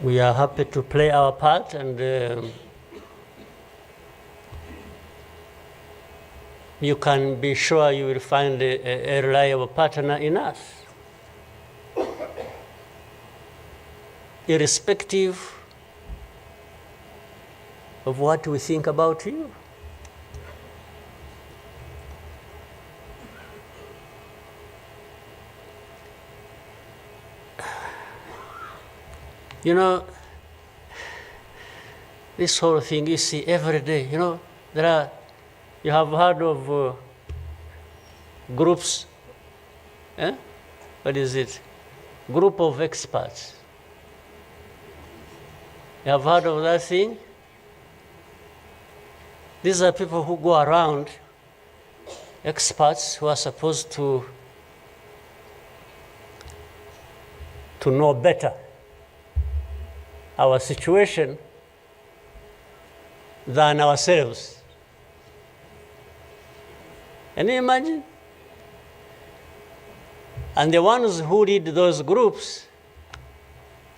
we are happy to play our part, and you can be sure you will find a reliable partner in us. Irrespective of what we think about you. You know, this whole thing you see every day, you know, you have heard of groups, what is it? Group of experts. You have heard of that thing? These are people who go around, experts who are supposed to know better our situation than ourselves. Can you imagine? And the ones who lead those groups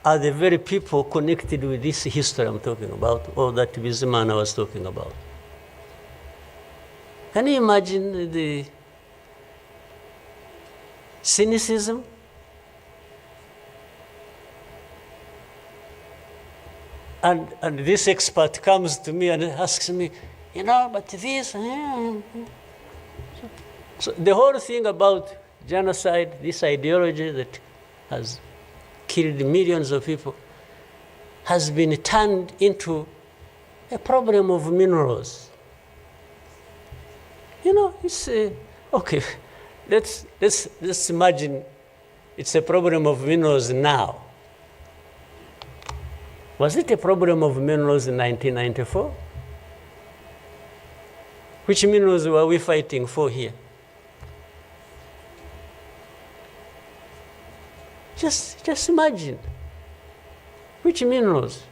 are the very people connected with this history I'm talking about, or that Bizimana was talking about. Can you imagine the cynicism? And this expert comes to me and asks me, but this. So the whole thing about genocide, this ideology that has killed millions of people, has been turned into a problem of minerals. It's okay. Let's imagine it's a problem of minerals now. Was it a problem of minerals in 1994? Which minerals were we fighting for here? Just imagine. Which minerals?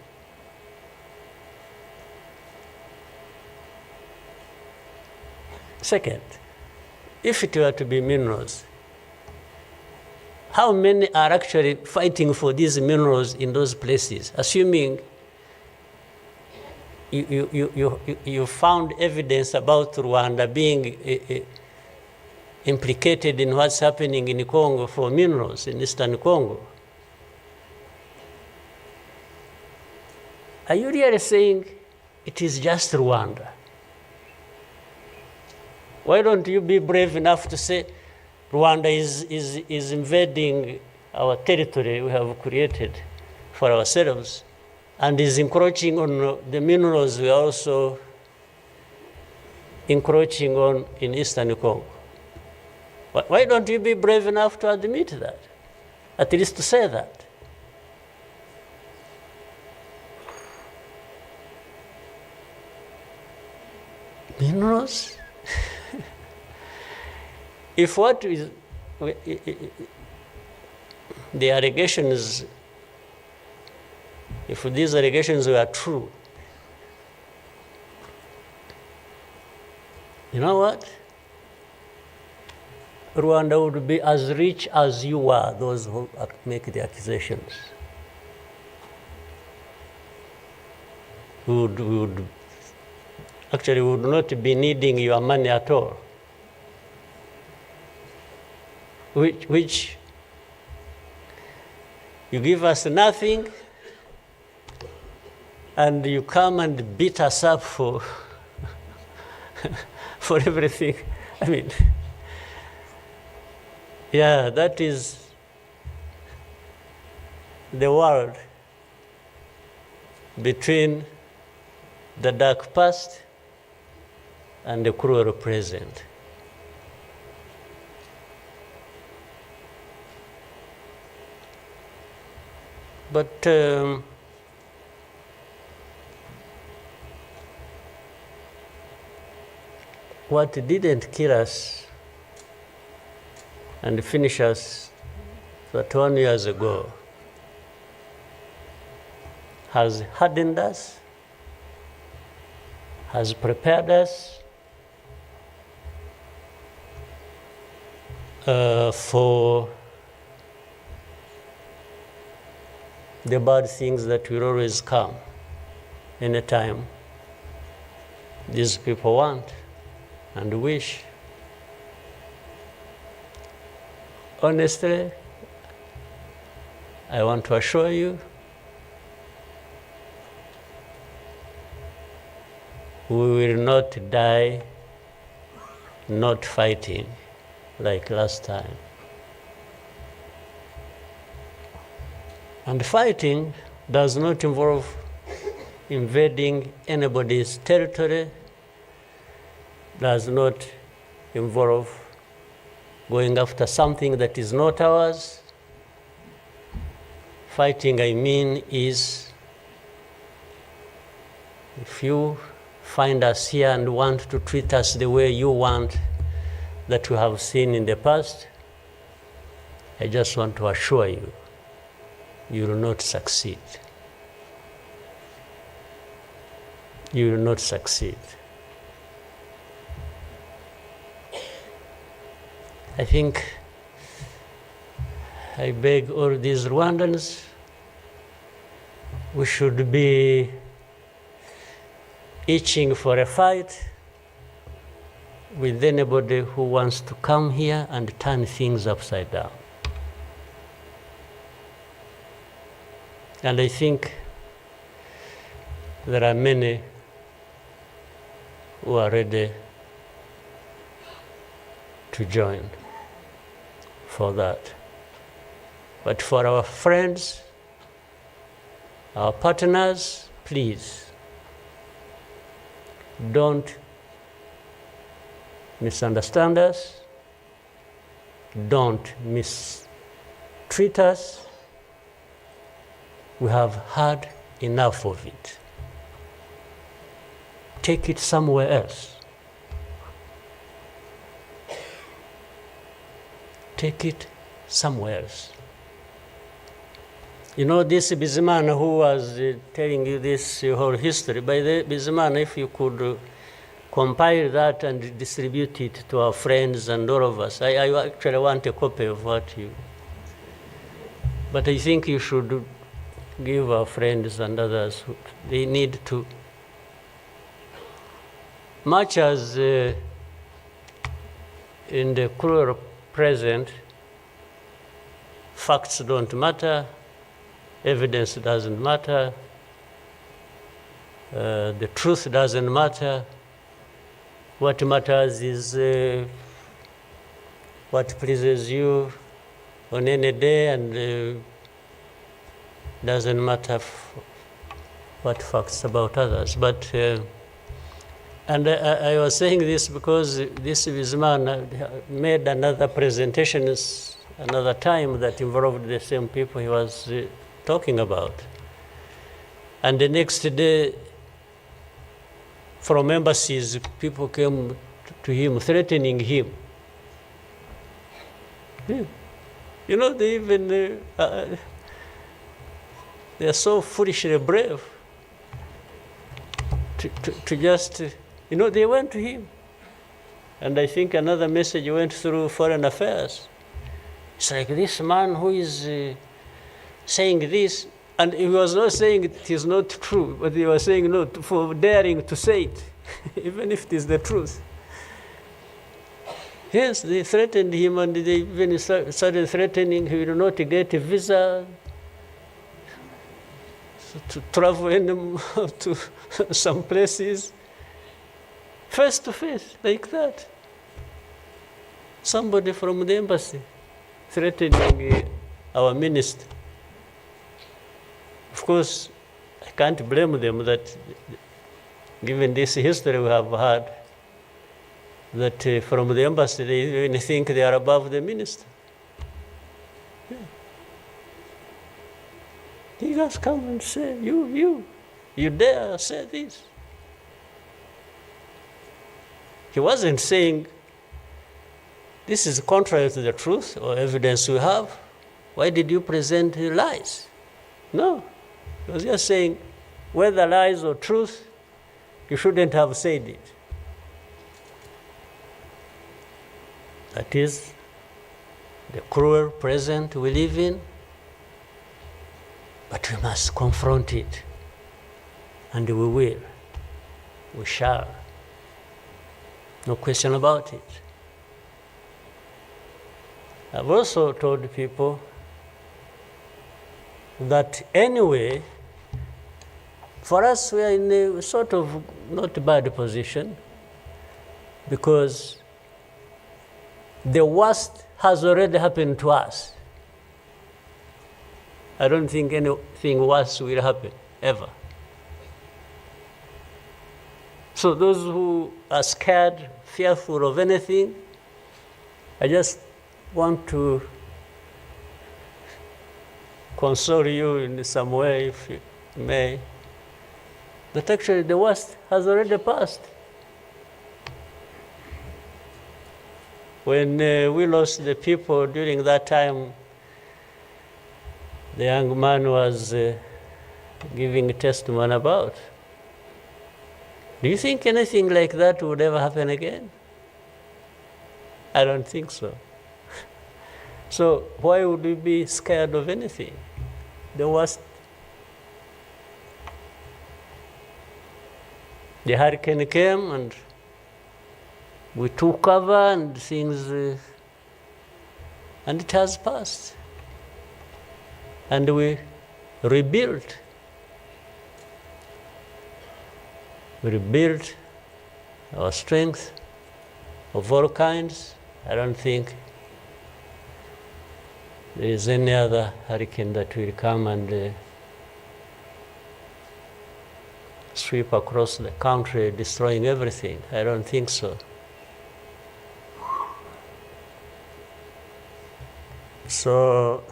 Second, if it were to be minerals, how many are actually fighting for these minerals in those places, assuming you found evidence about Rwanda being implicated in what's happening in Congo for minerals in Eastern Congo? Are you really saying it is just Rwanda? Why don't you be brave enough to say Rwanda is invading our territory we have created for ourselves and is encroaching on the minerals we are also encroaching on in Eastern Congo? Why don't you be brave enough to admit that? At least to say that. Minerals? If what is the allegations, if these allegations were true, you know what? Rwanda would be as rich as you are, those who make the accusations. We would not be needing your money at all. Which you give us nothing and you come and beat us up for for everything. I mean, yeah, that is the world between the dark past and the cruel present. But what didn't kill us and finish us 21 years ago has hardened us, has prepared us for the bad things that will always come anytime these people want and wish. Honestly, I want to assure you, we will not die not fighting like last time. And fighting does not involve invading anybody's territory, does not involve going after something that is not ours. Fighting, I mean, is if you find us here and want to treat us the way you want that you have seen in the past, I just want to assure you, you will not succeed. You will not succeed. I think I beg all these Rwandans, we should be itching for a fight with anybody who wants to come here and turn things upside down. And I think there are many who are ready to join for that. But for our friends, our partners, please, don't misunderstand us, don't mistreat us. We have had enough of it. Take it somewhere else. Take it somewhere else. You know, this Bizimana who was telling you this whole history, by the Bizimana, if you could compile that and distribute it to our friends and all of us. I actually want a copy of what you... But I think you should give our friends and others, they need to... Much as in the cruel present, facts don't matter, evidence doesn't matter, the truth doesn't matter. What matters is what pleases you on any day, and doesn't matter what facts about others. But and I was saying this because this man made another presentation another time that involved the same people he was talking about. And the next day, from embassies, people came to him, threatening him. Yeah. You know, they even, they are so foolishly brave to just, you know, they went to him. And I think another message went through Foreign Affairs. It's like this man who is saying this, and he was not saying it is not true, but he was saying no for daring to say it, even if it is the truth. Yes, they threatened him, and they even started threatening he will not get a visa to travel to some places, face to face, like that. Somebody from the embassy threatening our minister. Of course, I can't blame them that, given this history we have had, that from the embassy they even think they are above the minister. Yeah. He just come and say, you dare say this. He wasn't saying, this is contrary to the truth or evidence we have. Why did you present lies? No. He was just saying, whether lies or truth, you shouldn't have said it. That is the cruel present we live in, but we must confront it, and we will. We shall. No question about it. I've also told people that anyway, for us, we are in a sort of not bad position, because the worst has already happened to us. I don't think anything worse will happen, ever. So those who are scared, fearful of anything, I just want to console you in some way, if you may, But actually the worst has already passed. When we lost the people during that time, the young man was giving a testimony about. Do you think anything like that would ever happen again? I don't think so. So why would we be scared of anything? The worst. The hurricane came and we took cover and things, and it has passed. And we rebuilt. We rebuilt our strength of all kinds. I don't think there is any other hurricane that will come and sweep across the country, destroying everything. I don't think so. So,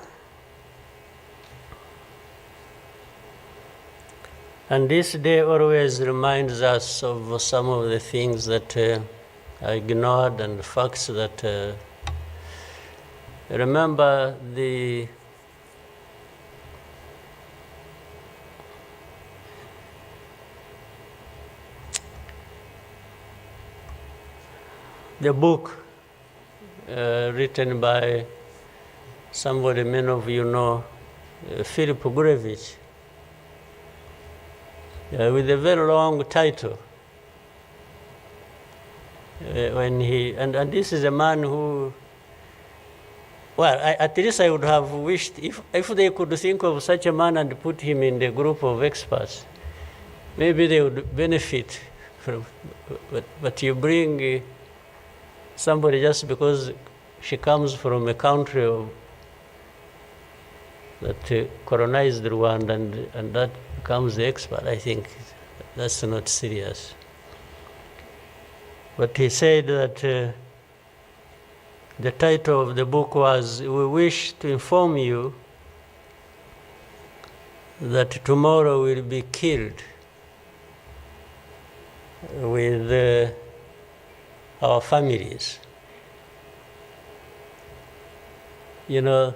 and this day always reminds us of some of the things that I ignored and the facts that remember the book written by somebody many of you know, Philip Gurevich, with a very long title. When he and this is a man who, well, at least I would have wished if they could think of such a man and put him in the group of experts, maybe they would benefit from. But you bring somebody just because she comes from a country that colonized Rwanda and that becomes the expert. I think that's not serious. But he said that the title of the book was, "We wish to inform you that tomorrow will be killed with our families." You know,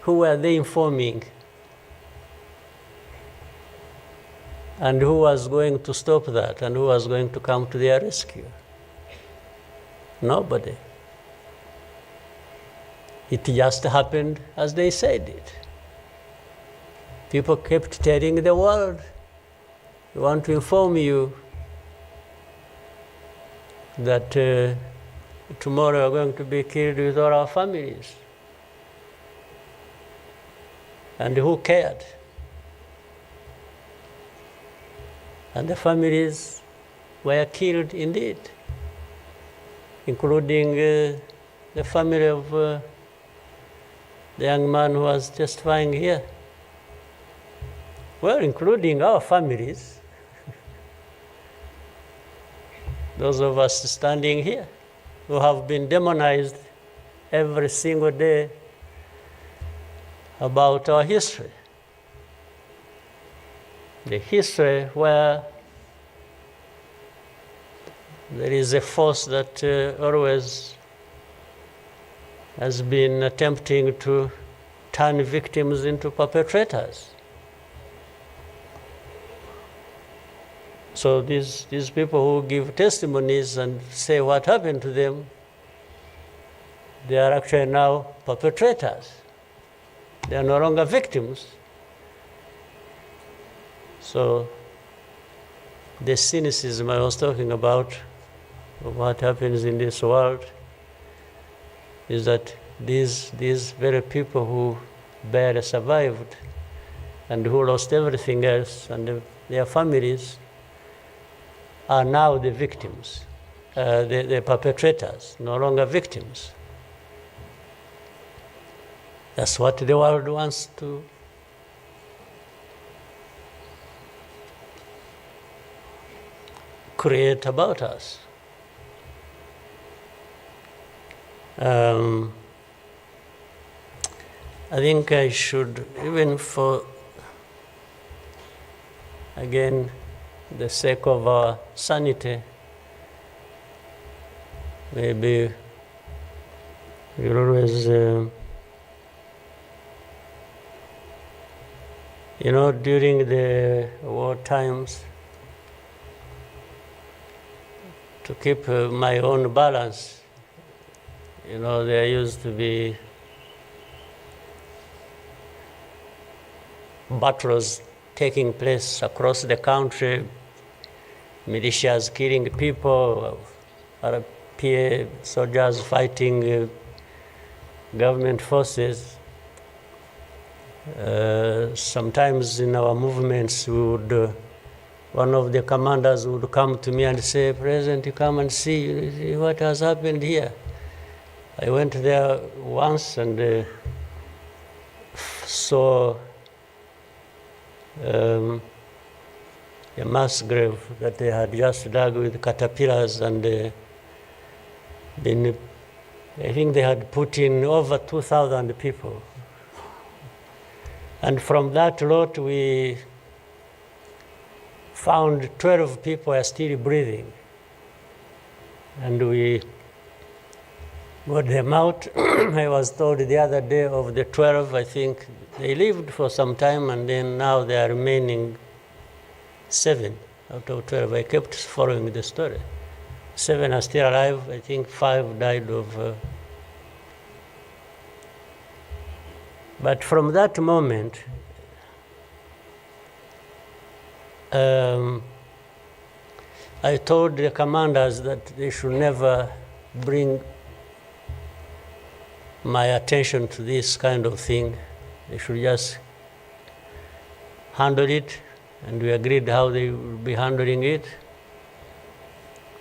who were they informing? And who was going to stop that? And who was going to come to their rescue? Nobody. It just happened as they said it. People kept telling the world, "We want to inform you that tomorrow we're going to be killed with all our families." And who cared? And the families were killed indeed, including the family of the young man who was testifying here. Well, including our families, those of us standing here who have been demonized every single day about our history. The history where there is a force that always has been attempting to turn victims into perpetrators. So these people who give testimonies and say what happened to them, they are actually now perpetrators. They are no longer victims. So the cynicism I was talking about of what happens in this world is that these very people who barely survived and who lost everything else and their families are now the victims, the perpetrators, no longer victims. That's what the world wants to create about us. I think I should, even for again, the sake of our sanity, maybe we'll always, during the war times, to keep my own balance, there used to be battles taking place across the country, militias killing people, RPA soldiers fighting government forces. Sometimes in our movements, one of the commanders would come to me and say, "President, you come and see what has happened here." I went there once and saw a mass grave that they had just dug with caterpillars, and I think they had put in over 2,000 people. And from that lot, we found 12 people are still breathing. And we got them out. I was told the other day of the 12, I think they lived for some time, and then now they are remaining 7 out of 12. I kept following the story. 7 are still alive. I think 5 died of... But from that moment, I told the commanders that they should never bring my attention to this kind of thing. They should just handle it, and we agreed how they would be handling it.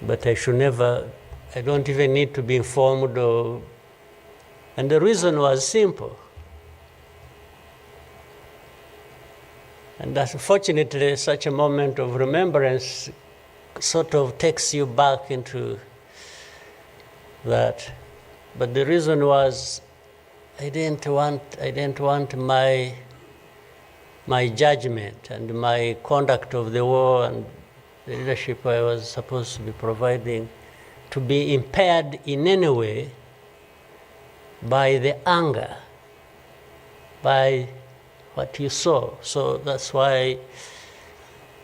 But I should never, I don't even need to be informed. And the reason was simple. And unfortunately, such a moment of remembrance sort of takes you back into that. But the reason was I didn't want my judgment and my conduct of the war and the leadership I was supposed to be providing to be impaired in any way by the anger, by what you saw. So that's why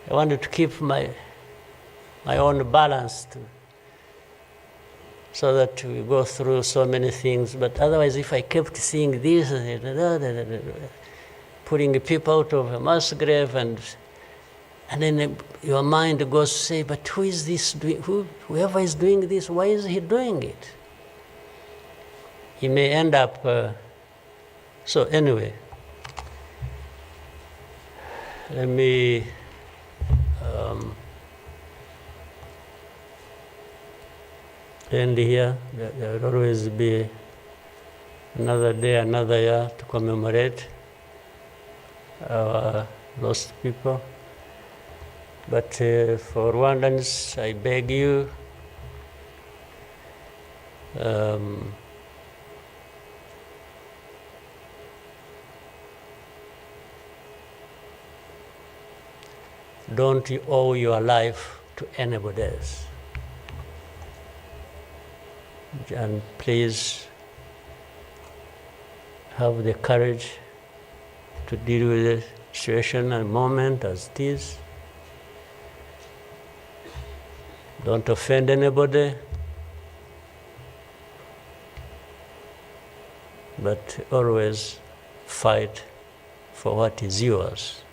I wanted to keep my own balance so that we go through so many things. But otherwise, if I kept seeing this, putting people out of a mass grave, and then your mind goes to say, but who is this doing? Whoever is doing this, why is he doing it? He may end up... So anyway, let me end here. There will always be another day, another year to commemorate our lost people. But for Rwandans, I beg you, don't you owe your life to anybody else. And please have the courage to deal with the situation and moment as it is. Don't offend anybody, but always fight for what is yours.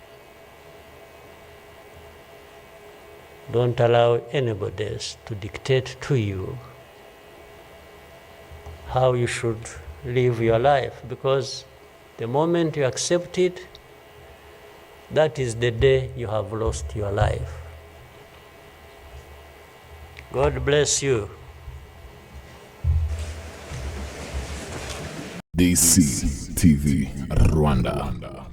Don't allow anybody else to dictate to you how you should live your life, because the moment you accept it, that is the day you have lost your life. God bless you. DC TV Rwanda.